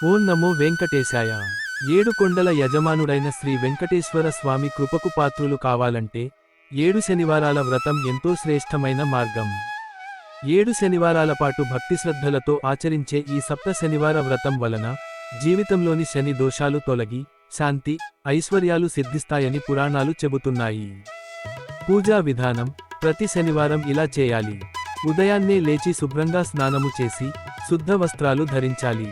ఓం నమో వెంకటేశాయ. ఏడు కొండల యజమానుడైన శ్రీ వెంకటేశ్వర స్వామి కృపకు పాత్రులు కావాలంటే 7 శనివారాల వ్రతం ఎంతో శ్రేష్టమైన మార్గం. 7 శనివారాల పాటు భక్తిశ్రద్ధలతో ఆచరించే ఈ సప్త శనివార వ్రతం వలన జీవితంలోని శని దోషాలు తొలగి శాంతి, ఐశ్వర్యాలు సిద్ధిస్తాయని పురాణాలు చెబుతున్నాయి. పూజా విధానం: ప్రతి శనివారం ఇలా చేయాలి. ఉదయాన్నే లేచి శుభ్రంగా స్నానము చేసి శుద్ధ వస్త్రాలు ధరించాలి.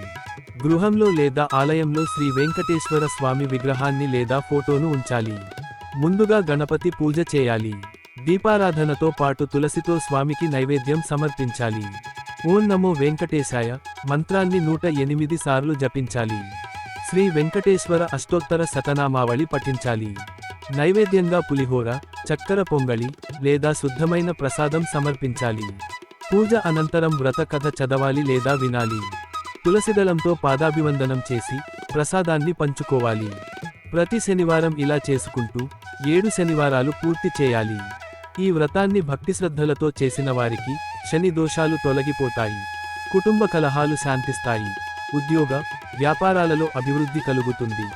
గృహంలో లేదా ఆలయంలో శ్రీ వెంకటేశ్వర స్వామి విగ్రహాన్ని లేదా ఫోటోను ఉంచాలి. ముందుగా గణపతి పూజ చేయాలి. దీపారాధనతో పాటు తులసితో స్వామికి నైవేద్యం సమర్పించాలి. ఓం నమో వెంకటేశాయ మంత్రాన్ని 108 సార్లు జపించాలి. శ్రీ వెంకటేశ్వర అష్టోత్తర శతనామావళి పఠించాలి. నైవేద్యంగా పులిహోర, చక్కెర పొంగళి లేదా శుద్ధమైన ప్రసాదం సమర్పించాలి. పూజ అనంతరం వ్రత కథ చదవాలి లేదా వినాలి. తులసిదళంతో పాదాభివందనం చేసి ప్రసాదాన్ని పంచుకోవాలి. ప్రతి శనివారం ఇలా చేసుకుంటూ 7 శనివారాలు పూర్తి చేయాలి. ఈ వ్రతాన్ని భక్తిశ్రద్ధలతో చేసిన వారికి శని దోషాలు తొలగిపోతాయి, కుటుంబ కలహాలు శాంతిస్తాయి, ఉద్యోగ, వ్యాపారాలలో అభివృద్ధి కలుగుతుంది,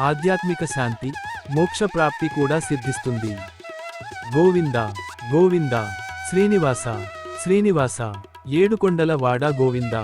ఆధ్యాత్మిక శాంతి, మోక్ష ప్రాప్తి కూడా సిద్ధిస్తుంది. గోవిందా గోవిందా శ్రీనివాస శ్రీనివాస ఏడుకొండల వాడ గోవిందా.